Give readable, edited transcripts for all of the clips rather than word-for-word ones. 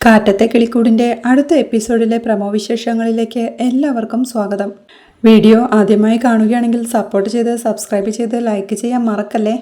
കാറ്റത്തെ കിളിക്കൂടിൻ്റെ അടുത്ത എപ്പിസോഡിലെ പ്രമോ വിശേഷങ്ങളിലേക്ക് എല്ലാവർക്കും സ്വാഗതം. വീഡിയോ ആദ്യമായി കാണുകയാണെങ്കിൽ സപ്പോർട്ട് ചെയ്ത് സബ്സ്ക്രൈബ് ചെയ്ത് ലൈക്ക് ചെയ്യാൻ മറക്കല്ലേ.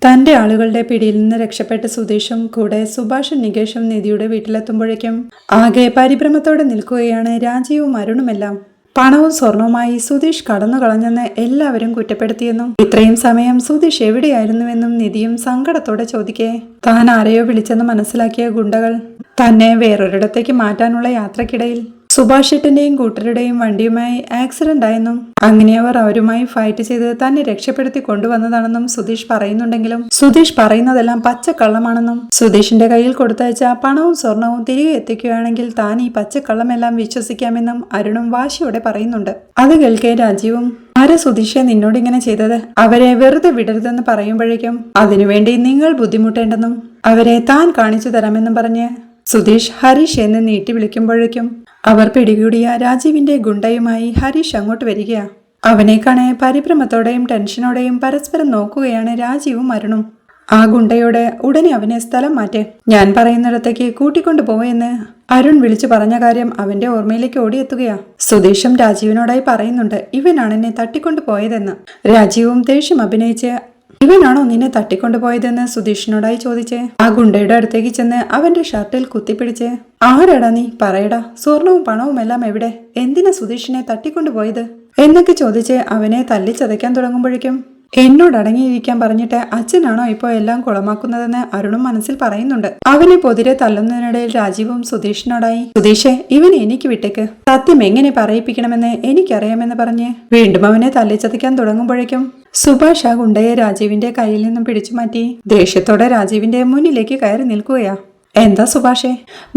തൻ്റെ ആളുകളുടെ പിടിയിൽ നിന്ന് രക്ഷപ്പെട്ട് സുധീഷും കൂടെ സുഭാഷും നികേഷും നിധിയുടെ വീട്ടിലെത്തുമ്പോഴേക്കും ആകെ പരിഭ്രമത്തോടെ നിൽക്കുകയാണ് രാജീവും അരുണുമെല്ലാം. പണവും സ്വർണവുമായി സുധീഷ് കടന്നു കളഞ്ഞെന്ന് എല്ലാവരും കുറ്റപ്പെടുത്തിയെന്നും ഇത്രയും സമയം സുധീഷ് എവിടെയായിരുന്നുവെന്നും നിധിയും സങ്കടത്തോടെ ചോദിക്കേ, താൻ ആരെയോ വിളിച്ചെന്ന് മനസ്സിലാക്കിയ ഗുണ്ടകൾ തന്നെ വേറൊരിടത്തേക്ക് മാറ്റാനുള്ള യാത്രക്കിടയിൽ സുഭാഷേട്ടന്റെയും കൂട്ടരുടെയും വണ്ടിയുമായി ആക്സിഡന്റ് ആയെന്നും അങ്ങനെ അവർ അവരുമായി ഫൈറ്റ് ചെയ്ത് തന്നെ രക്ഷപ്പെടുത്തി കൊണ്ടുവന്നതാണെന്നും സുധീഷ് പറയുന്നുണ്ടെങ്കിലും സുധീഷ് പറയുന്നതെല്ലാം പച്ചക്കള്ളമാണെന്നും സുധീഷിന്റെ കയ്യിൽ കൊടുത്തയച്ച പണവും സ്വർണവും തിരികെ എത്തിക്കുകയാണെങ്കിൽ താൻ ഈ പച്ചക്കള്ളമെല്ലാം വിശ്വസിക്കാമെന്നും അരുണും വാശിയോടെ പറയുന്നുണ്ട്. അത് കേൾക്കെ രാജീവും, ആരാ സുധീഷെ നിന്നോട് ഇങ്ങനെ ചെയ്തത്? അവരെ വെറുതെ വിടരുതെന്ന് പറയുമ്പോഴേക്കും അതിനുവേണ്ടി നിങ്ങൾ ബുദ്ധിമുട്ടേണ്ടെന്നും അവരെ താൻ കാണിച്ചു തരാമെന്നും പറഞ്ഞ് സുധീഷ് ഹരീഷ് എന്ന് നീട്ടി വിളിക്കുമ്പോഴേക്കും അവർ പിടികൂടിയ രാജീവിന്റെ ഗുണ്ടയുമായി ഹരീഷ് അങ്ങോട്ട് വരികയാ. അവനെ കാണെ പരിഭ്രമത്തോടെയും ടെൻഷനോടെയും പരസ്പരം നോക്കുകയാണ് രാജീവും അരുണും. ആ ഗുണ്ടയോട് ഉടനെ അവനെ സ്ഥലം മാറ്റേ, ഞാൻ പറയുന്നിടത്തേക്ക് കൂട്ടിക്കൊണ്ടു പോയെന്ന് അരുൺ വിളിച്ചു പറഞ്ഞ കാര്യം അവന്റെ ഓർമ്മയിലേക്ക് ഓടിയെത്തുകയാ. സുധീഷും രാജീവിനോടായി പറയുന്നുണ്ട്, ഇവനാണ് എന്നെ തട്ടിക്കൊണ്ടു പോയതെന്ന്. രാജീവും ദേഷ്യം അഭിനയിച്ച്, ഇവനാണോ നിന്നെ തട്ടിക്കൊണ്ടുപോയതെന്ന് സുധീഷിനോടായി ചോദിച്ച് ആ ഗുണ്ടയുടെ അടുത്തേക്ക് ചെന്ന് അവന്റെ ഷർട്ടിൽ കുത്തിപ്പിടിച്ച്, ആരാടാ നീ, പറയടാ, സ്വർണവും പണവും എല്ലാം എവിടെ, എന്തിനാ സുധീഷിനെ തട്ടിക്കൊണ്ടുപോയത് എന്നൊക്കെ ചോദിച്ച് അവനെ തല്ലിച്ചതയ്ക്കാൻ തുടങ്ങുമ്പോഴേക്കും എന്നോട് അടങ്ങിയിരിക്കാൻ പറഞ്ഞിട്ട് അച്ഛനാണോ ഇപ്പോൾ എല്ലാം കുളമാക്കുന്നതെന്ന് അരുണും മനസ്സിൽ പറയുന്നുണ്ട്. അവനെ പൊതിരെ തള്ളുന്നതിനിടയിൽ രാജീവും സുധീഷിനോടായി, സുധീഷെ ഇവനെ എനിക്ക് വിട്ടേക്ക്, സത്യം എങ്ങനെ പറയിപ്പിക്കണമെന്ന് എനിക്കറിയാമെന്ന് പറഞ്ഞ് വീണ്ടും അവനെ തല്ലിച്ചതയ്ക്കാൻ തുടങ്ങുമ്പോഴേക്കും സുഭാഷ് ആ ഗുണ്ടയെ രാജീവിന്റെ കയ്യിൽ നിന്നും പിടിച്ചു മാറ്റി ദേഷ്യത്തോടെ രാജീവിന്റെ മുന്നിലേക്ക് കയറി നിൽക്കുകയാ. എന്താ സുഭാഷെ,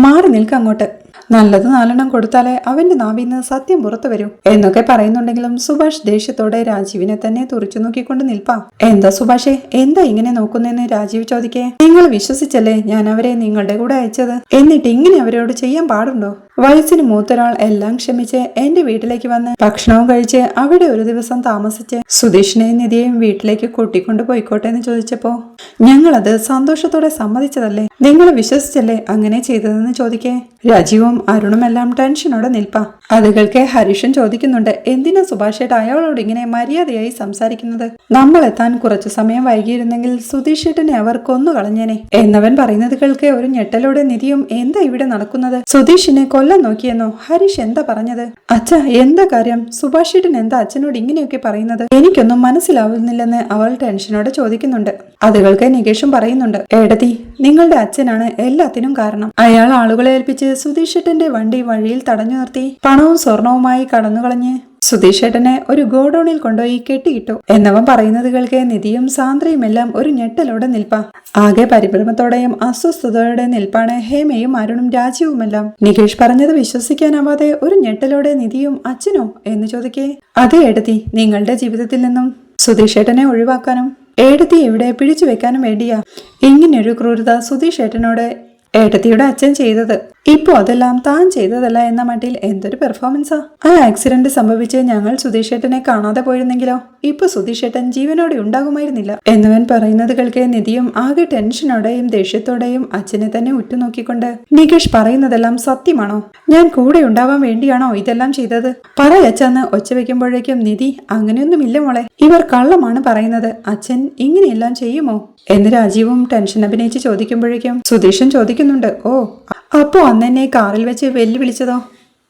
മാറി നിൽക്ക അങ്ങോട്ട്, നല്ലത് നാലെണ്ണം കൊടുത്താലേ അവന്റെ നാവിന്ന് സത്യം പുറത്തു വരൂ എന്നൊക്കെ പറയുന്നുണ്ടെങ്കിലും സുഭാഷ് ദേഷ്യത്തോടെ രാജീവിനെ തന്നെ തുറിച്ചു നോക്കിക്കൊണ്ട് നിൽപ്പാ. എന്താ സുഭാഷെ, എന്താ ഇങ്ങനെ നോക്കുന്നതെന്ന് രാജീവ് ചോദിക്കേ, നിങ്ങൾ വിശ്വസിച്ചല്ലേ ഞാൻ അവരെ നിങ്ങളുടെ കൂടെ അയച്ചത്, എന്നിട്ട് ഇങ്ങനെ അവരോട് ചെയ്യാൻ പാടുണ്ടോ? വയസ്സിന് മൂത്തൊരാൾ എല്ലാം ക്ഷമിച്ച് എന്റെ വീട്ടിലേക്ക് വന്ന് ഭക്ഷണവും കഴിച്ച് അവിടെ ഒരു ദിവസം താമസിച്ച് സുധീഷിനെയും നിധിയെയും വീട്ടിലേക്ക് കൂട്ടിക്കൊണ്ടു പോയിക്കോട്ടെ എന്ന് ചോദിച്ചപ്പോ ഞങ്ങളത് സന്തോഷത്തോടെ സമ്മതിച്ചതല്ലേ, നിങ്ങൾ വിശ്വസിച്ചല്ലേ അങ്ങനെ ചെയ്തതെന്ന് ചോദിക്കേ രാജീവും അരുണുമെല്ലാം ടെൻഷനോടെ നിൽപ്പാ. അത് കേൾക്കെ ഹരീഷൻ ചോദിക്കുന്നുണ്ട്, എന്തിനാ സുഭാഷേട്ട അയാളോട് ഇങ്ങനെ മര്യാദയായി സംസാരിക്കുന്നത്? നമ്മൾ എത്താൻ കുറച്ചു സമയം വൈകിയിരുന്നെങ്കിൽ സുധീഷേട്ടനെ അവർ കൊന്നു കളഞ്ഞേനെ എന്നവൻ പറയുന്നത് കേൾക്കെ ഒരു ഞെട്ടലോടെ നിധിയും, എന്താ ഇവിടെ നടക്കുന്നത്? സുധീഷിനെ കൊല്ലാൻ നോക്കിയെന്നോ? ഹരീഷ് എന്താ പറഞ്ഞത്? അച്ഛ എന്താ കാര്യം? സുഭാഷേട്ടൻ എന്താ അച്ഛനോട് ഇങ്ങനെയൊക്കെ പറയുന്നത്? എനിക്കൊന്നും മനസ്സിലാവുന്നില്ലെന്ന് അവൾ ടെൻഷനോടെ ചോദിക്കുന്നുണ്ട്. അത് കേൾക്കെ നികേഷും പറയുന്നുണ്ട്, ഏടത്തി നിങ്ങളുടെ അച്ഛനാണ് എല്ലാത്തിനും കാരണം. അയാൾ ആളുകളെ ഏൽപ്പിച്ച് സുധീഷേട്ടന്റെ വണ്ടി വഴിയിൽ തടഞ്ഞു നിർത്തി പണവും സ്വർണവുമായി കടന്നുകളഞ്ഞ് സുധീഷേട്ടനെ ഒരു ഗോഡൌണിൽ കൊണ്ടുപോയി കെട്ടിയിട്ടു എന്നവൻ പറയുന്നത് കേൾക്കെ നിധിയും സാന്ദ്രയും എല്ലാം ഒരു ഞെട്ടലോടെ നിൽപ്പാ. ആകെ പരിഭ്രമത്തോടെയും അസ്വസ്ഥതയോടെ നിൽപ്പാണ് ഹേമയും അരുണും രാജീവുമെല്ലാം. നികേഷ് പറഞ്ഞത് വിശ്വസിക്കാനാവാതെ ഒരു ഞെട്ടലോടെ നിധിയും അച്ഛനോ എന്ന് ചോദിക്കേ, അതേ ഏടത്തി, നിങ്ങളുടെ ജീവിതത്തിൽ നിന്നും സുധീഷേട്ടനെ ഒഴിവാക്കാനും ഏടത്തി എവിടെ പിടിച്ചു വെക്കാനും വേണ്ടിയാ ഇങ്ങനെയൊരു ക്രൂരത സുധീഷേട്ടനോട് ഏട്ടത്തിയുടെ അച്ഛൻ ചെയ്തത്. ഇപ്പൊ അതെല്ലാം താൻ ചെയ്തതല്ല എന്ന മട്ടിൽ എന്തൊരു പെർഫോമൻസാ. ആ ആക്സിഡന്റ് സംഭവിച്ച് ഞങ്ങൾ സുധീഷേട്ടനെ കാണാതെ പോയിരുന്നെങ്കിലോ ഇപ്പൊ സുധീഷേട്ടൻ ജീവനോടെ ഉണ്ടാകുമായിരുന്നില്ല എന്നവൻ പറയുന്നത് കേൾക്കെ നിധിയും ആകെ ടെൻഷനോടെയും ദേഷ്യത്തോടെയും അച്ഛനെ തന്നെ ഉറ്റുനോക്കിക്കൊണ്ട്, നികേഷ് പറയുന്നതെല്ലാം സത്യമാണോ? ഞാൻ കൂടെ ഉണ്ടാവാൻ വേണ്ടിയാണോ ഇതെല്ലാം ചെയ്തത്? പറയച്ചെന്ന് ഒച്ച വെക്കുമ്പോഴേക്കും നിധി, അങ്ങനെയൊന്നുമില്ല മോളെ, ഇവർ കള്ളമാണ് പറയുന്നത്, അച്ഛൻ ഇങ്ങനെയെല്ലാം ചെയ്യുമോ എന്ന് രാജീവും ടെൻഷൻ അഭിനയിച്ച് ചോദിക്കുമ്പോഴേക്കും സുധീഷൻ ചോദിക്കുന്നുണ്ട്, ഓ അപ്പോ അന്നെന്നെ കാറിൽ വെച്ച് വെല്ലുവിളിച്ചതോ?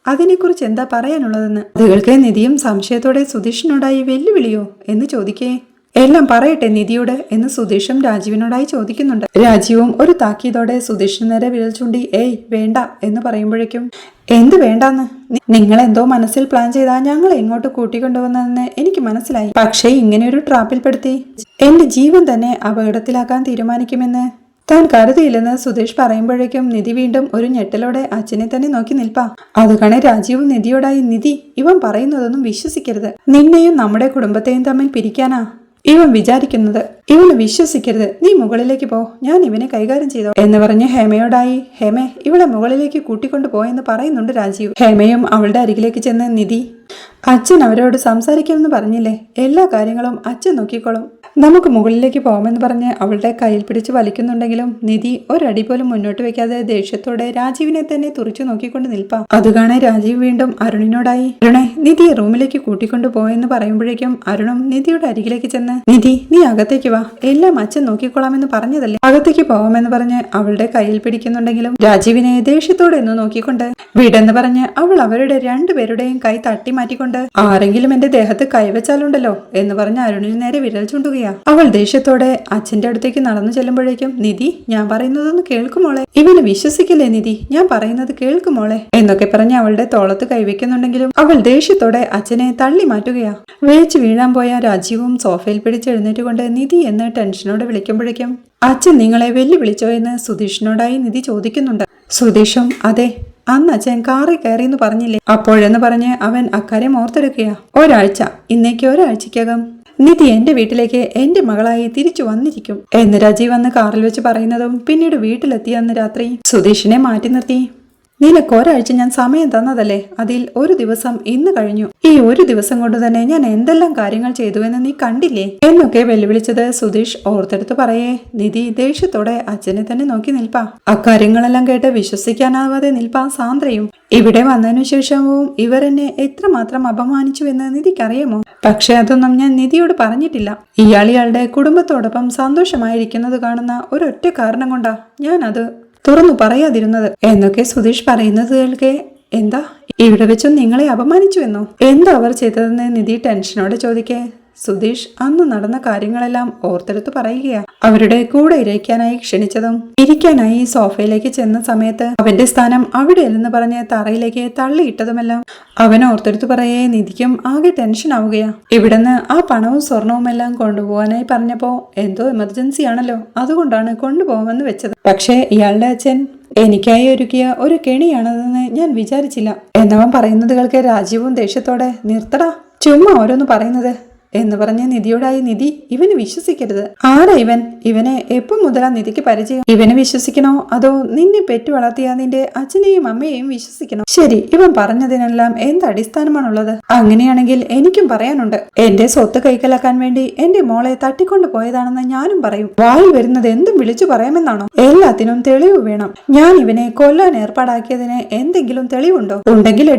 അതിനെക്കുറിച്ച് എന്താ പറയാനുള്ളതെന്ന്. അതുകൾക്ക് നിധിയും സംശയത്തോടെ സുധീഷിനോടായി വെല്ലുവിളിയോ എന്ന് ചോദിക്കേ, എല്ലാം പറയട്ടെ നിധിയോട് എന്ന് സുധീഷും രാജീവിനോടായി ചോദിക്കുന്നുണ്ട്. രാജീവും ഒരു താക്കീതോടെ സുധീഷിന് നേരെ വിരൽ ചൂണ്ടി, ഏയ് വേണ്ട എന്ന് പറയുമ്പോഴേക്കും, എന്ത് വേണ്ടാന്ന്? നിങ്ങൾ എന്തോ മനസ്സിൽ പ്ലാൻ ചെയ്താ ഞങ്ങളെ എങ്ങോട്ട് കൂട്ടിക്കൊണ്ടുവന്നതെന്ന് എനിക്ക് മനസ്സിലായി. പക്ഷേ ഇങ്ങനെയൊരു ട്രാപ്പിൽപ്പെടുത്തി എന്റെ ജീവൻ തന്നെ അപകടത്തിലാക്കാൻ തീരുമാനിക്കുമെന്ന് താൻ കരുതിയില്ലെന്ന് സുധീഷ് പറയുമ്പോഴേക്കും നിധി വീണ്ടും ഒരു ഞെട്ടലോടെ അച്ഛനെ തന്നെ നോക്കി നിൽപ്പാ. അതുകാണെ രാജീവും നിധിയോടായി, നിധി ഇവൻ പറയുന്നതൊന്നും വിശ്വസിക്കരുത്, നിന്നെയും നമ്മുടെ കുടുംബത്തെയും തമ്മിൽ പിരിക്കാനാ ഇവൻ വിചാരിക്കുന്നത്, ഇവന് വിശ്വസിക്കരുത്, നീ മുകളിലേക്ക് പോ, ഞാൻ ഇവനെ കൈകാര്യം ചെയ്തോ എന്ന് പറഞ്ഞ് ഹേമയോടായി, ഹേമേ ഇവളെ മുകളിലേക്ക് കൂട്ടിക്കൊണ്ടു പോയെന്ന് പറയുന്നുണ്ട് രാജീവ്. ഹേമയും അവളുടെ അരികിലേക്ക് ചെന്ന്, നിധി അച്ഛൻ അവരോട് സംസാരിക്കുമെന്ന് പറഞ്ഞില്ലേ, എല്ലാ കാര്യങ്ങളും അച്ഛൻ നോക്കിക്കോളും. നമുക്ക് മുകളിലേക്ക് പോകാമെന്ന് പറഞ്ഞ് അവളുടെ കയ്യിൽ പിടിച്ച് വലിക്കുന്നുണ്ടെങ്കിലും നിധി ഒരടി പോലും മുന്നോട്ട് വെക്കാതെ ദേഷ്യത്തോടെ രാജീവിനെ തന്നെ തുറിച്ചു നോക്കിക്കൊണ്ട് നിൽപ്പാ. അത് കാണാൻ രാജീവ് വീണ്ടും അരുണിനോടായി, അരുണെ നിധിയെ റൂമിലേക്ക് കൂട്ടിക്കൊണ്ടു പോയെന്ന് പറയുമ്പോഴേക്കും അരുണും നിധിയുടെ അരികിലേക്ക് ചെന്ന്, നിധി നീ അകത്തേക്ക് വാ, എല്ലാം അച്ഛൻ നോക്കിക്കോളാമെന്ന് പറഞ്ഞതല്ലേ. അകത്തേക്ക് പോകാമെന്ന് പറഞ്ഞ് അവളുടെ കയ്യിൽ പിടിക്കുന്നുണ്ടെങ്കിലും രാജീവിനെ ദേഷ്യത്തോടെ ഒന്ന് നോക്കിക്കൊണ്ട് വീടെന്ന് പറഞ്ഞ് അവൾ അവരുടെ രണ്ടുപേരുടെയും കൈ തട്ടി മാറ്റിക്കൊണ്ട്, ആരെങ്കിലും എന്റെ ദേഹത്ത് കൈവച്ചാലുണ്ടല്ലോ എന്ന് പറഞ്ഞ് അരുണിന് നേരെ വിരൽ ചൂണ്ടുകയാണ്. അവൾ ദേഷ്യത്തോടെ അച്ഛന്റെ അടുത്തേക്ക് നടന്നു ചെല്ലുമ്പോഴേക്കും, നിധി ഞാൻ പറയുന്നതൊന്ന് കേൾക്കുമോളെ, ഇവന് വിശ്വസിക്കില്ലേ നിധി, ഞാൻ പറയുന്നത് കേൾക്കുമോളെ എന്നൊക്കെ പറഞ്ഞ് അവളുടെ തോളത്ത് കൈവയ്ക്കുന്നുണ്ടെങ്കിലും അവൾ ദേഷ്യത്തോടെ അച്ഛനെ തള്ളി മാറ്റുകയാ. വേച്ച് വീഴാൻ പോയ രാജീവും സോഫയിൽ പിടിച്ചെഴുന്നേറ്റുകൊണ്ട് നിധി എന്ന് ടെൻഷനോടെ വിളിക്കുമ്പോഴേക്കും, അച്ഛൻ നിങ്ങളെ വെല്ലുവിളിച്ചോ എന്ന് സുധീഷിനോടായി നിധി ചോദിക്കുന്നുണ്ട്. സുധീഷും അതെ, അന്ന് അച്ഛൻ കാറിൽ കയറിയെന്ന് പറഞ്ഞില്ലേ, അപ്പോഴെന്ന് പറഞ്ഞ് അവൻ അക്കാര്യം ഓർത്തെടുക്കുകയാ. ഒരാഴ്ച, ഇന്നേക്ക് ഒരാഴ്ചക്കകം നിധി എന്റെ വീട്ടിലേക്ക് എന്റെ മകളായി തിരിച്ചു വന്നിരിക്കും എന്ന് രാജീവ് വന്ന് കാറിൽ വെച്ച് പറയുന്നതും പിന്നീട് വീട്ടിലെത്തിയ അന്ന് രാത്രി സുധീഷിനെ മാറ്റി നിർത്തി, നിനക്ക് ഒരാഴ്ച ഞാൻ സമയം തന്നതല്ലേ, അതിൽ ഒരു ദിവസം ഇന്ന് കഴിഞ്ഞു. ഈ ഒരു ദിവസം കൊണ്ട് തന്നെ ഞാൻ എന്തെല്ലാം കാര്യങ്ങൾ ചെയ്തുവെന്ന് നീ കണ്ടില്ലേ എന്നൊക്കെ വെല്ലുവിളിച്ചത് സുധീഷ് ഓർത്തെടുത്ത് പറയേ. നിധി ദേഷ്യത്തോടെ അച്ഛനെ തന്നെ നോക്കി നിൽപ്പാ. അക്കാര്യങ്ങളെല്ലാം കേട്ട് വിശ്വസിക്കാനാവാതെ നിൽപ്പാ സാന്ദ്രയും. ഇവിടെ വന്നതിനു ശേഷവും ഇവർ എന്നെ എത്രമാത്രം അപമാനിച്ചുവെന്ന് നിധിക്കറിയാമോ? പക്ഷെ അതൊന്നും ഞാൻ നിധിയോട് പറഞ്ഞിട്ടില്ല. ഇയാളുടെ കുടുംബത്തോടൊപ്പം സന്തോഷമായിരിക്കുന്നത് കാണുന്ന ഒരൊറ്റ കാരണം കൊണ്ടാ ഞാൻ അത് തുറന്നു പറയാതിരുന്നത് എന്നൊക്കെ സുധീഷ് പറയുന്നത് കേൾക്കെ, എന്താ ഇവിടെ വെച്ചും നിങ്ങളെ അപമാനിച്ചു എന്നോ? എന്താ അവർ ചെയ്തതെന്ന് നിധി ടെൻഷനോടെ ചോദിക്കേ. സുധീഷ് അന്ന് നടന്ന കാര്യങ്ങളെല്ലാം ഓർത്തെടുത്ത് പറയുകയാ. അവരുടെ കൂടെ ഇരിക്കാനായി ക്ഷണിച്ചതും ഇരിക്കാനായി സോഫയിലേക്ക് ചെന്ന സമയത്ത് അവന്റെ സ്ഥാനം അവിടെയല്ലെന്ന് പറഞ്ഞ് തറയിലേക്ക് തള്ളിയിട്ടതുമെല്ലാം അവൻ ഓർത്തെടുത്ത് പറയേ. നിധിക്കും ആകെ ടെൻഷൻ ആവുകയാ. ഇവിടുന്ന് ആ പണവും സ്വർണവും എല്ലാം കൊണ്ടുപോകാനായി പറഞ്ഞപ്പോ എന്തോ എമർജൻസി ആണല്ലോ, അതുകൊണ്ടാണ് കൊണ്ടുപോകാമെന്ന് വെച്ചത്. പക്ഷേ ഇയാളുടെ അച്ഛൻ എനിക്കായി ഒരുക്കിയ ഒരു കെണിയാണതെന്ന് ഞാൻ വിചാരിച്ചില്ല എന്നവൻ പറയുന്നത് കേൾക്കെ രാജീവും ദേഷ്യത്തോടെ, നിർത്തടാ, ചുമ്മാ ഓരോന്ന് പറയുന്നത് എന്ന് പറഞ്ഞ് നിധിയോടായി, നിധി ഇവന് വിശ്വസിക്കരുത്. ആരാ ഇവൻ? ഇവനെ എപ്പം മുതലാ നിധിക്ക് പരിചയം? ഇവനെ വിശ്വസിക്കണോ അതോ നിന്നെ പെറ്റു വളർത്തിയ നിന്റെ അച്ഛനെയും അമ്മയെയും വിശ്വസിക്കണോ? ശരി, ഇവൻ പറഞ്ഞതിനെല്ലാം എന്ത് അടിസ്ഥാനമാണുള്ളത്? അങ്ങനെയാണെങ്കിൽ എനിക്കും പറയാനുണ്ട്. എന്റെ സ്വത്ത് കൈക്കലാക്കാൻ വേണ്ടി എന്റെ മോളെ തട്ടിക്കൊണ്ടു പോയതാണെന്ന് ഞാനും പറയും. വായി വരുന്നത് എന്തും വിളിച്ചു പറയാമെന്നാണോ? എല്ലാത്തിനും തെളിവ് വേണം. ഞാൻ ഇവനെ കൊല്ലാൻ ഏർപ്പാടാക്കിയതിന് എന്തെങ്കിലും തെളിവുണ്ടോ? ഉണ്ടെങ്കിൽ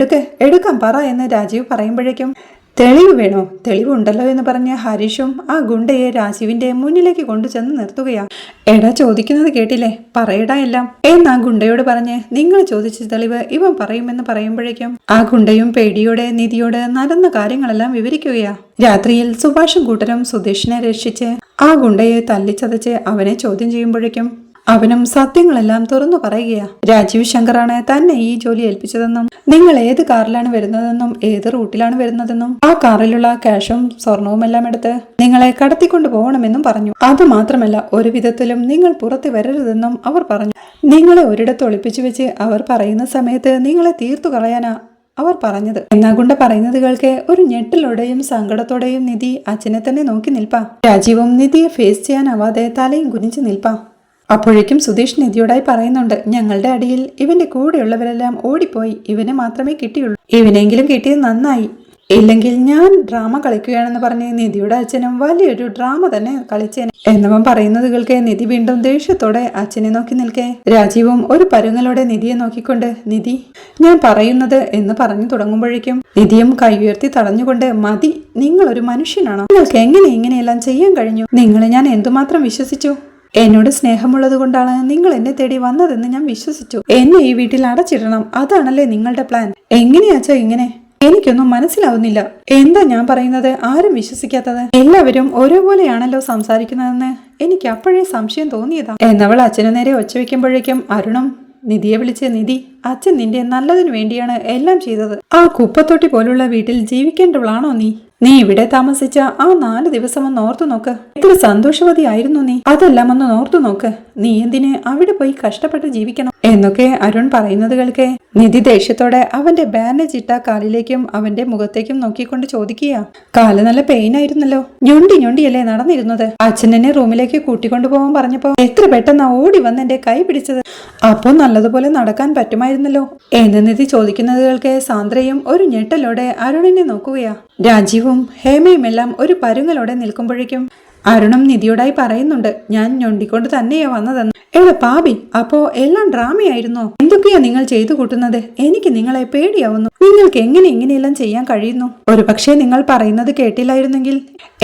എടുക്കാൻ പറ എന്ന് രാജീവ് പറയുമ്പോഴേക്കും, തെളിവ് വേണോ? തെളിവുണ്ടല്ലോ എന്ന് പറഞ്ഞ ഹരീഷും ആ ഗുണ്ടയെ രാജീവിന്റെ മുന്നിലേക്ക് കൊണ്ടുചെന്ന് നിർത്തുകയാ. എടാ, ചോദിക്കുന്നത് കേട്ടില്ലേ, പറയടാ എല്ലാം എന്നാ ഗുണ്ടയോട് പറഞ്ഞ് നിങ്ങൾ ചോദിച്ച തെളിവ് ഇവൻ പറയുമെന്ന് പറയുമ്പോഴേക്കും ആ ഗുണ്ടയും പേടിയോടെ നിധിയോട് നടന്ന കാര്യങ്ങളെല്ലാം വിവരിക്കുകയാ. രാത്രിയിൽ സുഭാഷും കൂട്ടരും സുധീഷിനെ രക്ഷിച്ച് ആ ഗുണ്ടയെ തല്ലിച്ചതച്ച് അവനെ ചോദ്യം ചെയ്യുമ്പോഴേക്കും അവനും സത്യങ്ങളെല്ലാം തുറന്നു പറയുകയാ. രാജീവ് ശങ്കറാണ് തന്നെ ഈ ജോലി ഏൽപ്പിച്ചതെന്നും നിങ്ങൾ ഏത് കാറിലാണ് വരുന്നതെന്നും ഏത് റൂട്ടിലാണ് വരുന്നതെന്നും ആ കാറിലുള്ള ക്യാഷും സ്വർണവും എല്ലാം എടുത്ത് നിങ്ങളെ കടത്തിക്കൊണ്ടു പോകണമെന്നും പറഞ്ഞു. അത് മാത്രമല്ല, ഒരു വിധത്തിലും നിങ്ങൾ പുറത്തു വരരുതെന്നും അവർ പറഞ്ഞു. നിങ്ങളെ ഒരിടത്ത് ഒളിപ്പിച്ചു വെച്ച് അവർ പറയുന്ന സമയത്ത് നിങ്ങളെ തീർത്തു കളയാനാ അവർ പറഞ്ഞത്. എന്നാ ഗുണ്ട പറയുന്നത് കേൾക്കെ ഒരു ഞെട്ടലോടെയും സങ്കടത്തോടെയും നിധി അച്ഛനെ തന്നെ നോക്കി നിൽപ്പാ. രാജീവും നിധിയെ ഫേസ് ചെയ്യാനാവാതെ തലയും കുനിച്ചു നിൽപ്പാ. അപ്പോഴേക്കും സുധീഷ് നിധിയോടായി പറയുന്നുണ്ട്, ഞങ്ങളുടെ അടിയിൽ ഇവന്റെ കൂടെയുള്ളവരെല്ലാം ഓടിപ്പോയി, ഇവനെ മാത്രമേ കിട്ടിയുള്ളൂ. ഇവനെങ്കിലും കിട്ടിയത് നന്നായി, ഇല്ലെങ്കിൽ ഞാൻ ഡ്രാമ കളിക്കുകയാണെന്ന് പറഞ്ഞ് നിധിയുടെ അച്ഛനും വലിയൊരു ഡ്രാമ തന്നെ കളിച്ചേനെ എന്നവൻ പറയുന്നത് കേൾക്കെ നിധി വീണ്ടും ദേഷ്യത്തോടെ അച്ഛനെ നോക്കി നിൽക്കെ. രാജീവും ഒരു പരുങ്ങലോടെ നിധിയെ നോക്കിക്കൊണ്ട്, നിധി ഞാൻ പറയുന്നത് എന്ന് പറഞ്ഞു തുടങ്ങുമ്പോഴേക്കും നിധിയും കൈ ഉയർത്തി തടഞ്ഞുകൊണ്ട്, മതി, നിങ്ങളൊരു മനുഷ്യനാണോ? നിങ്ങൾക്ക് എങ്ങനെ ഇങ്ങനെയെല്ലാം ചെയ്യാൻ കഴിഞ്ഞു? നിങ്ങളെ ഞാൻ എന്തുമാത്രം വിശ്വസിച്ചു? എന്നോട് സ്നേഹമുള്ളത് കൊണ്ടാണ് നിങ്ങൾ എന്നെ തേടി വന്നതെന്ന് ഞാൻ വിശ്വസിച്ചു. എന്നെ ഈ വീട്ടിൽ അടച്ചിടണം, അതാണല്ലേ നിങ്ങളുടെ പ്ലാൻ? എങ്ങനെയാച്ചാ ഇങ്ങനെ? എനിക്കൊന്നും മനസ്സിലാവുന്നില്ല. എന്താ ഞാൻ പറയുന്നത് ആരും വിശ്വസിക്കാത്തത്? എല്ലാവരും ഒരേപോലെയാണല്ലോ സംസാരിക്കുന്നതെന്ന് എനിക്ക് അപ്പോഴേ സംശയം തോന്നിയതാ എന്നവൾ അച്ഛനു നേരെ ഒച്ച വയ്ക്കുമ്പോഴേക്കും അരുണും നിധിയെ വിളിച്ച്, നിധി അച്ഛൻ നിന്റെ നല്ലതിനു വേണ്ടിയാണ് എല്ലാം ചെയ്തത്. ആ കുപ്പത്തൊട്ടി പോലുള്ള വീട്ടിൽ ജീവിക്കേണ്ടവളാണോ നീ? നീ ഇവിടെ താമസിച്ച ആ 4 ദിവസം ഒന്ന് ഓർത്തു നോക്ക്. എത്ര സന്തോഷവതിയായിരുന്നു നീ. അതെല്ലാം ഒന്ന് ഓർത്തു നോക്ക്. നീ എന്തിന് അവിടെ പോയി കഷ്ടപ്പെട്ട് ജീവിക്കണം? എന്നൊക്കെ അരുൺ പറയുന്നത് കേൾക്കെ നിധി ദേഷ്യത്തോടെ അവന്റെ ബാൻഡേജ് ഇട്ട കാലിലേക്കും അവന്റെ മുഖത്തേക്കും നോക്കിക്കൊണ്ട് ചോദിക്കുക, കാല് നല്ല പെയിൻ ആയിരുന്നല്ലോ, ഞൊണ്ടിയല്ലേ നടന്നിരുന്നത്? അച്ഛനെ റൂമിലേക്ക് കൂട്ടിക്കൊണ്ടു പോകാൻ പറഞ്ഞപ്പോ എത്ര പെട്ടെന്നാ ഓടി വന്ന് എന്റെ കൈ പിടിച്ചത്. അപ്പോ നല്ലതുപോലെ നടക്കാൻ പറ്റുമായിരുന്നല്ലോ എന്ന് നിധി ചോദിക്കുന്നത് കേൾക്കെ സാന്ദ്രയും ഒരു ഞെട്ടലോടെ അരുണിനെ നോക്കുകയാ. രാജീവും ഹേമയും എല്ലാം ഒരു പരുങ്ങലോടെ നിൽക്കുമ്പോഴേക്കും അരുണും നിധിയോടായി പറയുന്നുണ്ട്, ഞാൻ ഞൊണ്ടിക്കൊണ്ട് തന്നെയാ വന്നതെന്ന്. എടാ പാപി, അപ്പോ എല്ലാം ഡ്രാമയായിരുന്നോ? എന്തൊക്കെയാ നിങ്ങൾ ചെയ്തു കൂട്ടുന്നത്? എനിക്ക് നിങ്ങളെ പേടിയാവുന്നു. നിങ്ങൾക്ക് എങ്ങനെ ഇങ്ങനെയെല്ലാം ചെയ്യാൻ കഴിയുന്നു? ഒരു പക്ഷേ നിങ്ങൾ പറയുന്നത് കേട്ടില്ലായിരുന്നെങ്കിൽ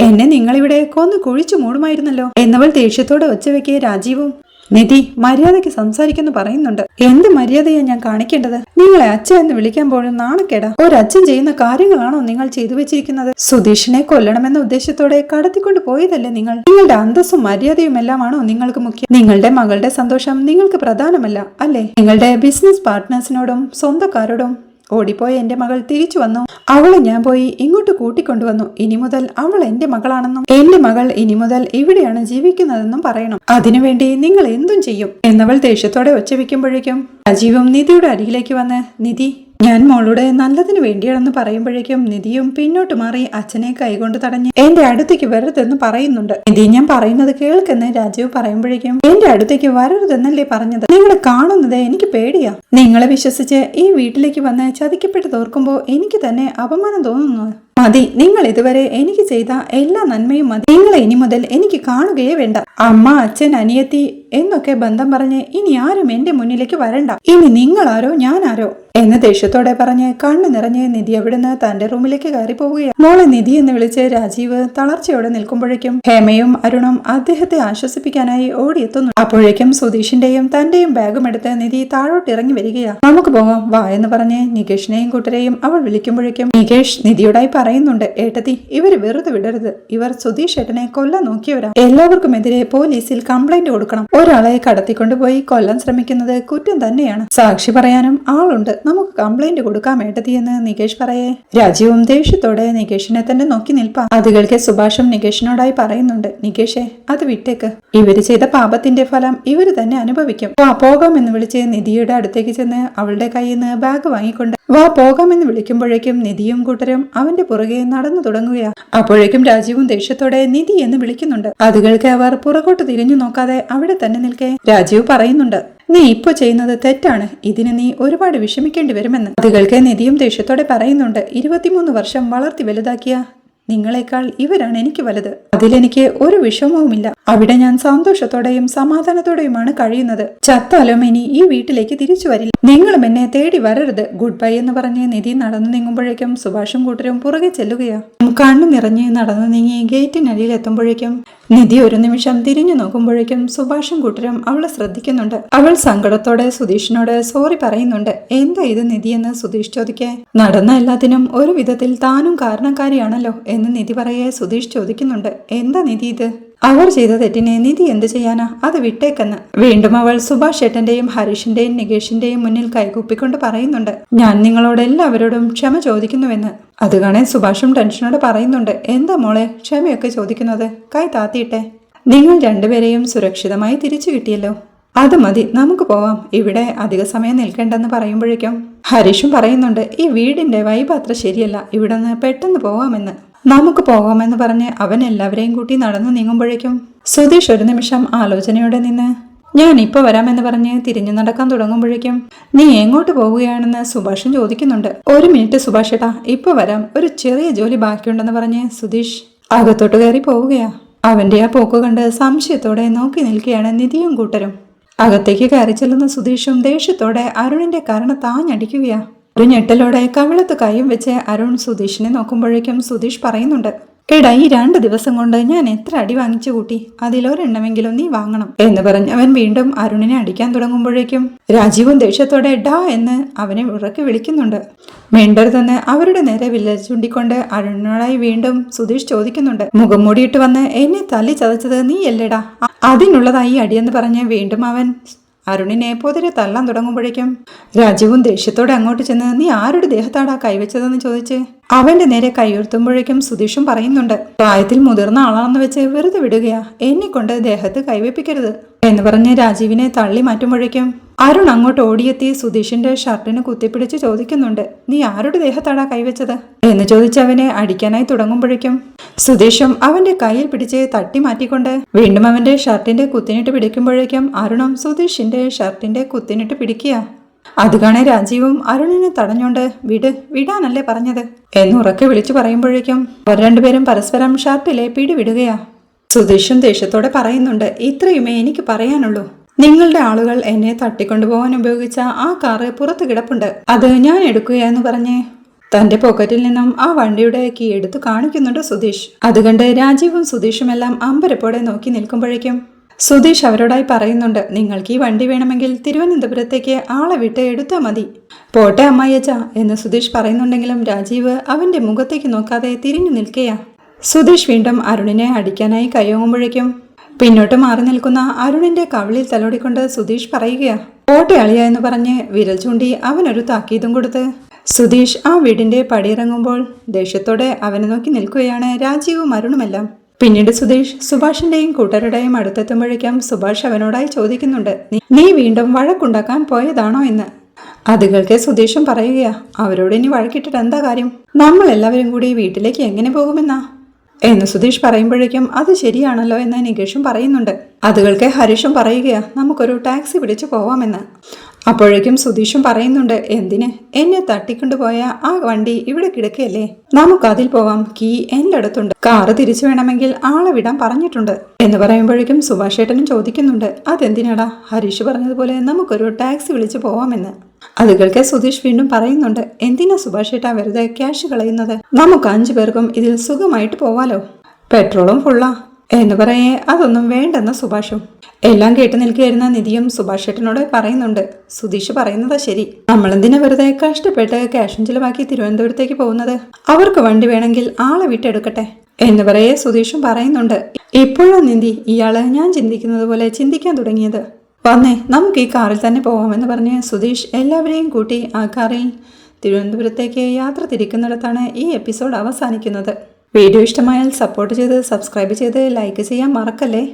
എന്നെ നിങ്ങളിവിടെ കൊന്നു കുഴിച്ചു മൂടുമായിരുന്നല്ലോ എന്നവൾ ദേഷ്യത്തോടെ ഒച്ചവെക്കിയ രാജീവും നിധി മര്യാദയ്ക്ക് സംസാരിക്കുന്നു പറയുന്നുണ്ട്. എന്ത് മര്യാദയാ ഞാൻ കാണിക്കേണ്ടത്? നിങ്ങളെ അച്ഛൻ എന്ന് വിളിക്കാൻ പോലും നാണക്കേടാ. ഒരച്ഛൻ ചെയ്യുന്ന കാര്യങ്ങളാണോ നിങ്ങൾ ചെയ്തു വെച്ചിരിക്കുന്നത്? സുധീഷിനെ കൊല്ലണമെന്ന ഉദ്ദേശത്തോടെ കടത്തിക്കൊണ്ട് പോയതല്ലേ നിങ്ങൾ? നിങ്ങളുടെ അന്തസ്സും മര്യാദയും എല്ലാമാണോ നിങ്ങൾക്ക് മുഖ്യം? നിങ്ങളുടെ മകളുടെ സന്തോഷം നിങ്ങൾക്ക് പ്രധാനമല്ല അല്ലേ? നിങ്ങളുടെ ബിസിനസ് പാർട്ട്നേഴ്സിനോടും സ്വന്തക്കാരോടും ഓടിപ്പോയി എന്റെ മകൾ തിരിച്ചു വന്നു. അവളെ ഞാൻ പോയി ഇങ്ങോട്ട് കൂട്ടിക്കൊണ്ടുവന്നു. ഇനി മുതൽ അവൾ എന്റെ മകളാണെന്നും എന്റെ മകൾ ഇനി മുതൽ ഇവിടെയാണ് ജീവിക്കുന്നതെന്നും പറയണം. അതിനുവേണ്ടി നിങ്ങൾ എന്തും ചെയ്യും എന്നവൾ ദേഷ്യത്തോടെ ഒച്ചവെക്കുമ്പോഴേക്കും രാജീവും നിധിയുടെ അരികിലേക്ക് വന്ന്, നിധി ഞാൻ മോളുടെ നല്ലതിനു വേണ്ടിയാണെന്ന് പറയുമ്പോഴേക്കും നിധിയും പിന്നോട്ട് മാറി അച്ഛനെ കൈകൊണ്ട് തടഞ്ഞ് എന്റെ അടുത്തേക്ക് വരരുതെന്ന് പറയുന്നുണ്ട്. നിധി ഞാൻ പറയുന്നത് കേൾക്കെന്ന് രാജീവ് പറയുമ്പോഴേക്കും എന്റെ അടുത്തേക്ക് വരരുതെന്നല്ലേ പറഞ്ഞത്? നിങ്ങളെ കാണുന്നത് എനിക്ക് പേടിയാ. നിങ്ങളെ വിശ്വസിച്ച് ഈ വീട്ടിലേക്ക് വന്ന് ചതിക്കപ്പെട്ട് തോർക്കുമ്പോ എനിക്ക് തന്നെ അപമാനം തോന്നുന്നു. മതി, നിങ്ങൾ ഇതുവരെ എനിക്ക് ചെയ്ത എല്ലാ നന്മയും മതി. നിങ്ങളെ ഇനി മുതൽ എനിക്ക് കാണുകയേ വേണ്ട. അമ്മ, അച്ഛൻ, അനിയത്തി എന്നൊക്കെ ബന്ധം പറഞ്ഞ് ഇനി ആരും എന്റെ മുന്നിലേക്ക് വരണ്ട. ഇനി നിങ്ങളാരോ ഞാനാരോ എന്ന് ദേഷ്യത്തോടെ പറഞ്ഞ് കണ്ണു നിറഞ്ഞ് നിധി അവിടുന്ന് തന്റെ റൂമിലേക്ക് കയറി പോവുകയാണ്. മോളെ നിധി എന്ന് വിളിച്ച് രാജീവ് തളർച്ചയോടെ നിൽക്കുമ്പോഴേക്കും ഹേമയും അരുണും അദ്ദേഹത്തെ ആശ്വസിപ്പിക്കാനായി ഓടിയെത്തുന്നു. അപ്പോഴേക്കും സുധീഷിന്റെയും തന്റെയും ബാഗും എടുത്ത് നിധി താഴോട്ട് ഇറങ്ങി വരികയാ. നമുക്ക് പോകാം വാ എന്ന് പറഞ്ഞ് നികേഷിനെയും കൂട്ടരെയും അവൾ വിളിക്കുമ്പോഴേക്കും നികേഷ് നിധിയോടായി പറയുന്നുണ്ട്, ഏട്ടത്തി ഇവര് വെറുതെ വിടരുത്. ഇവർ സുധീഷ് ഏട്ടനെ കൊല്ലാൻ നോക്കിയവരാ. എല്ലാവർക്കുമെതിരെ പോലീസിൽ കംപ്ലൈന്റ് കൊടുക്കണം. ഒരാളെ കടത്തിക്കൊണ്ടുപോയി കൊല്ലാൻ ശ്രമിക്കുന്നത് കുറ്റം തന്നെയാണ്. സാക്ഷി പറയാനും ആളുണ്ട്. നമുക്ക് കംപ്ലൈന്റ് കൊടുക്കാം ഏട്ടത്തി എന്ന് നികേഷ് പറയേ രാജീവും ദേഷ്യത്തോടെ നികേഷിനെ തന്നെ നോക്കി നിൽപ്പാ. അത് കേൾക്കെ സുഭാഷും നികേഷിനോടായി പറയുന്നുണ്ട്, നികേഷേ അത് വിട്ടേക്ക്. ഇവര് ചെയ്ത പാപത്തിന്റെ ഫലം ഇവര് തന്നെ അനുഭവിക്കും. വാ പോകാമെന്ന് വിളിച്ച് നിധിയുടെ അടുത്തേക്ക് ചെന്ന് അവളുടെ കയ്യിൽ നിന്ന് ബാഗ് വാങ്ങിക്കൊണ്ട് വാ പോകാമെന്ന് വിളിക്കുമ്പോഴേക്കും നിധിയും കൂട്ടരും അവന്റെ പുറകെ നടന്നു തുടങ്ങുകയാ. അപ്പോഴേക്കും രാജീവും ദേഷ്യത്തോടെ നിധി എന്ന് വിളിക്കുന്നുണ്ട്. അത് കേൾക്കെ അവർ പുറകോട്ട് തിരിഞ്ഞു നോക്കാതെ അവിടെ തന്നെ നിൽക്കെ രാജീവ് പറയുന്നുണ്ട്, നീ ഇപ്പൊ ചെയ്യുന്നത് തെറ്റാണ്. ഇതിന് നീ ഒരുപാട് വിഷമിക്കേണ്ടി വരുമെന്ന്. അത് കേൾക്കെ നിധിയും ദേഷ്യത്തോടെ പറയുന്നുണ്ട്, 23 വർഷം വളർത്തി വലുതാക്കിയ നിങ്ങളെക്കാൾ ഇവരാണ് എനിക്ക് വലുത്. അതിലെനിക്ക് ഒരു വിഷമവുമില്ല. അവിടെ ഞാൻ സന്തോഷത്തോടെയും സമാധാനത്തോടെയുമാണ് കഴിയുന്നത്. ചത്താലും ഇനി ഈ വീട്ടിലേക്ക് തിരിച്ചു വരില്ല. നിങ്ങളും എന്നെ തേടി വരരുത്. ഗുഡ് ബൈ എന്ന് പറഞ്ഞ് നിധി നടന്നു നീങ്ങുമ്പോഴേക്കും സുഭാഷും കൂട്ടരും പുറകെ ചെല്ലുകയാ. കണ്ണു നിറഞ്ഞ് നടന്നു നീങ്ങി ഗേറ്റിനടിയിൽ എത്തുമ്പോഴേക്കും നിധി ഒരു നിമിഷം തിരിഞ്ഞു നോക്കുമ്പോഴേക്കും സുഭാഷും കൂട്ടരും അവളെ ശ്രദ്ധിക്കുന്നുണ്ട്. അവൾ സങ്കടത്തോടെ സുധീഷിനോട് സോറി പറയുന്നുണ്ട്. എന്താ ഇത് നിധി എന്ന് സുധീഷ് ചോദിക്കെ നടന്ന എല്ലാത്തിനും ഒരു വിധത്തിൽ താനും കാരണക്കാരിയാണല്ലോ എന്ന് നിധി പറയെ സുധീഷ് ചോദിക്കുന്നുണ്ട്. എന്താ നിധി ഇത്? അവർ ചെയ്ത തെറ്റിനെ നിധി എന്ത് ചെയ്യാനാ? അത് വിട്ടേക്കെന്ന് വീണ്ടും അവൾ സുഭാഷ് ഏട്ടന്റെയും ഹരീഷിന്റെയും നികേഷിന്റെയും മുന്നിൽ കൈകൂപ്പിക്കൊണ്ട് പറയുന്നുണ്ട്, ഞാൻ നിങ്ങളോട് എല്ലാവരോടും ക്ഷമ ചോദിക്കുന്നുവെന്ന്. അത് കാണാൻ സുഭാഷും ടെൻഷനോട് പറയുന്നുണ്ട്, എന്താ മോളെ ക്ഷമയൊക്കെ ചോദിക്കുന്നത്? കൈ താത്തിയിട്ടെ. നിങ്ങൾ രണ്ടുപേരെയും സുരക്ഷിതമായി തിരിച്ചു കിട്ടിയല്ലോ, അത് മതി, നമുക്ക് പോവാം. ഇവിടെ അധിക സമയം നിൽക്കേണ്ടെന്ന് പറയുമ്പോഴേക്കും ഹരീഷും പറയുന്നുണ്ട്, ഈ വീടിന്റെ വൈബ് അത്ര ശരിയല്ല, ഇവിടെ നിന്ന് പെട്ടെന്ന് പോവാമെന്ന്. നമുക്ക് പോകാമെന്ന് പറഞ്ഞ് അവൻ എല്ലാവരെയും കൂട്ടി നടന്നു നീങ്ങുമ്പോഴേക്കും സുധീഷ് ഒരു നിമിഷം ആലോചനയോടെ നിന്ന് ഞാൻ ഇപ്പൊ വരാമെന്ന് പറഞ്ഞ് തിരിഞ്ഞു നടക്കാൻ തുടങ്ങുമ്പോഴേക്കും നീ എങ്ങോട്ട് പോവുകയാണെന്ന് സുഭാഷും ചോദിക്കുന്നുണ്ട്. 1 മിനിറ്റ് സുഭാഷ് ഏട്ടാ, ഇപ്പൊ വരാം, ഒരു ചെറിയ ജോലി ബാക്കിയുണ്ടെന്ന് പറഞ്ഞ് സുധീഷ് അകത്തോട്ട് കയറി പോവുകയാ. അവന്റെ ആ പോക്ക് കണ്ട് സംശയത്തോടെ നോക്കി നിൽക്കുകയാണ് നിധിയും കൂട്ടരും. അകത്തേക്ക് കയറി ചെല്ലുന്ന സുധീഷും ദേഷ്യത്തോടെ അരുണിന്റെ കാരണം താഞ്ഞടിക്കുകയാ. ഒരു ഞെട്ടലോടെ കവിളത്ത് കൈയും വെച്ച് അരുൺ സുധീഷിനെ നോക്കുമ്പോഴേക്കും സുധീഷ് പറയുന്നുണ്ട്, എടാ ഈ 2 ദിവസം കൊണ്ട് ഞാൻ എത്ര അടി വാങ്ങിച്ചു കൂട്ടി, അതിലൊരെണ്ണമെങ്കിലും നീ വാങ്ങണം എന്ന് പറഞ്ഞ് അവൻ വീണ്ടും അരുണിനെ അടിക്കാൻ തുടങ്ങുമ്പോഴേക്കും രാജീവും ദേഷ്യത്തോടെ ഡാ എന്ന് അവനെ ഉറക്കെ വിളിക്കുന്നുണ്ട്. മിണ്ടരുതെന്ന് അവരുടെ നേരെ വിരൽ ചൂണ്ടിക്കൊണ്ട് അരുണിനോടായി വീണ്ടും സുധീഷ് ചോദിക്കുന്നുണ്ട്, മുഖം മൂടിയിട്ട് വന്ന് എന്നെ തല്ലി ചതച്ചത് നീ അല്ലേടാ, അതിനുള്ളതായി അടിയെന്ന് പറഞ്ഞ് വീണ്ടും അവൻ അരുണിനെ പൊതിരെ തള്ളാൻ തുടങ്ങുമ്പോഴേക്കും രാജീവും ദേഷ്യത്തോടെ അങ്ങോട്ട് ചെന്ന് നീ ആരുടെ ദേഹത്താടാ കൈവച്ചതെന്ന് ചോദിച്ച് അവന്റെ നേരെ കൈയുയർത്തുമ്പോഴേക്കും സുധീഷും പറയുന്നുണ്ട്, പ്രായത്തിൽ മുതിർന്ന ആളാണെന്ന് വെച്ച് വെറുതെ വിടുകയാ, എന്നെ കൊണ്ട് ദേഹത്ത് കൈവെപ്പിക്കരുത് എന്ന് പറഞ്ഞ് രാജീവിനെ തള്ളി മാറ്റുമ്പോഴേക്കും അരുൺ അങ്ങോട്ട് ഓടിയെത്തി സുധീഷിന്റെ ഷർട്ടിന് കുത്തിപ്പിടിച്ച് ചോദിക്കുന്നുണ്ട്, നീ ആരുടെ ദേഹത്താടാ കൈവച്ചത് എന്ന് ചോദിച്ചവനെ അടിക്കാനായി തുടങ്ങുമ്പോഴേക്കും സുധീഷും അവന്റെ കയ്യിൽ പിടിച്ച് തട്ടി മാറ്റിക്കൊണ്ട് വീണ്ടും അവന്റെ ഷർട്ടിന്റെ കുത്തിനിട്ട് പിടിക്കുമ്പോഴേക്കും അരുണും സുധീഷിന്റെ ഷർട്ടിന്റെ കുത്തിനിട്ട് പിടിക്കുക. അത് കാണെ രാജീവും അരുണിനെ തടഞ്ഞോണ്ട് വിടാനല്ലേ പറഞ്ഞത് എന്നുറക്കെ വിളിച്ചു പറയുമ്പോഴേക്കും അവർ രണ്ടുപേരും പരസ്പരം ഷർട്ടിലെ പിടിവിടുകയാ. സുധീഷും ദേഷ്യത്തോടെ പറയുന്നുണ്ട്, ഇത്രയുമേ എനിക്ക് പറയാനുള്ളൂ. നിങ്ങളുടെ ആളുകൾ എന്നെ തട്ടിക്കൊണ്ടുപോകാൻ ഉപയോഗിച്ച ആ കാറ് പുറത്ത് കിടപ്പുണ്ട്, അത് ഞാൻ എടുക്കുകയെന്ന് പറഞ്ഞ് തന്റെ പോക്കറ്റിൽ നിന്നും ആ വണ്ടിയുടെ കീ എടുത്തു കാണിക്കുന്നുണ്ട് സുധീഷ്. അത് കണ്ട് രാജീവും സുധീഷുമെല്ലാം അമ്പരപ്പോടെ നോക്കി നിൽക്കുമ്പോഴേക്കും സുധീഷ് അവരോടായി പറയുന്നുണ്ട്, നിങ്ങൾക്ക് ഈ വണ്ടി വേണമെങ്കിൽ തിരുവനന്തപുരത്തേക്ക് ആളെ വിട്ട് എടുത്താൽ മതി. പോട്ടെ അമ്മായിയച്ച എന്ന് സുധീഷ് പറയുന്നുണ്ടെങ്കിലും രാജീവ് അവന്റെ മുഖത്തേക്ക് നോക്കാതെ തിരിഞ്ഞു നിൽക്കുകയാ. സുധീഷ് വീണ്ടും അരുണിനെ അടിക്കാനായി കയ്യോങ്ങുമ്പോഴേക്കും പിന്നോട്ട് മാറി നിൽക്കുന്ന അരുണിന്റെ കവിളിൽ തലോടിക്കൊണ്ട് സുധീഷ് പറയുകയാ. പോട്ടെ അളിയ എന്ന് പറഞ്ഞ് വിരൽ ചൂണ്ടി അവനൊരു താക്കീതും കൊടുത്ത് സുധീഷ് ആ വീടിന്റെ പടിയിറങ്ങുമ്പോൾ ദേഷ്യത്തോടെ അവനെ നോക്കി നിൽക്കുകയാണ് രാജീവും അരുണുമെല്ലാം. പിന്നീട് സുധീഷ് സുഭാഷിന്റെയും കൂട്ടരുടെയും അടുത്തെത്തുമ്പോഴേക്കും സുഭാഷ് അവനോടായി ചോദിക്കുന്നുണ്ട്, നീ വീണ്ടും വഴക്കുണ്ടാക്കാൻ പോയതാണോ എന്ന്. അത് കേൾക്കെ സുധീഷും പറയുകയാ, അവരോട് ഇനി വഴക്കിട്ടിട്ട് എന്താ കാര്യം, നമ്മൾ എല്ലാവരും കൂടി വീട്ടിലേക്ക് എങ്ങനെ പോകുമെന്നാ എന്ന് സുധീഷ് പറയുമ്പോഴേക്കും അത് ശരിയാണല്ലോ എന്ന് നികേഷും പറയുന്നുണ്ട്. അത് കേൾക്കെ ഹരീഷും പറയുകയാ, നമുക്കൊരു ടാക്സി പിടിച്ചു പോവാമെന്ന്. അപ്പോഴേക്കും സുധീഷും പറയുന്നുണ്ട്, എന്തിന്, എന്നെ തട്ടിക്കൊണ്ടുപോയ ആ വണ്ടി ഇവിടെ കിടക്കുകയല്ലേ, നമുക്കതിൽ പോവാം, കീ എൻ്റെ അടുത്തുണ്ട്, കാറ് തിരിച്ചു വേണമെങ്കിൽ ആളെ വിടാൻ പറഞ്ഞിട്ടുണ്ട് എന്ന് പറയുമ്പോഴേക്കും സുഭാഷ് ഏട്ടനും ചോദിക്കുന്നുണ്ട്, അതെന്തിനാടാ, ഹരീഷ് പറഞ്ഞതുപോലെ നമുക്കൊരു ടാക്സി വിളിച്ചു പോവാമെന്ന്. അത് കേൾക്കെ സുധീഷ് വീണ്ടും പറയുന്നുണ്ട്, എന്തിനാ സുഭാഷ് ഏട്ടാ വെറുതെ ക്യാഷ് കളയുന്നത്, നമുക്ക് 5 പേർക്കും ഇതിൽ സുഖമായിട്ട് പോവാലോ, പെട്രോളും ഫുള്ളാ എന്ന് പറയേ അതൊന്നും വേണ്ടെന്ന് സുഭാഷും. എല്ലാം കേട്ടു നിൽക്കുകയായിരുന്ന നിധിയും സുഭാഷ് ഏട്ടനോട് പറയുന്നുണ്ട്, സുധീഷ് പറയുന്നതാ ശരി, നമ്മളെന്തിനാ വെറുതെ കഷ്ടപ്പെട്ട് ക്യാഷും ചിലവാക്കി തിരുവനന്തപുരത്തേക്ക് പോകുന്നത്, അവർക്ക് വണ്ടി വേണമെങ്കിൽ ആളെ വിട്ടെടുക്കട്ടെ എന്ന് പറയേ സുധീഷും പറയുന്നുണ്ട്. ഇപ്പോഴാണ് നിധി ഇയാള് ഞാൻ ചിന്തിക്കുന്നത് പോലെ ചിന്തിക്കാൻ തുടങ്ങിയത്, വന്നേ നമുക്ക് ഈ കാറിൽ തന്നെ പോവാമെന്ന് പറഞ്ഞ് സുധീഷ് എല്ലാവരെയും കൂട്ടി ആ കാറിൽ തിരുവനന്തപുരത്തേക്ക് യാത്ര തിരിക്കുന്നിടത്താണ് ഈ എപ്പിസോഡ് അവസാനിക്കുന്നത്. വീഡിയോ ഇഷ്ടമായാൽ സപ്പോർട്ട് ചെയ്ത് സബ്സ്ക്രൈബ് ചെയ്ത് ലൈക്ക് ചെയ്യാൻ മറക്കല്ലേ.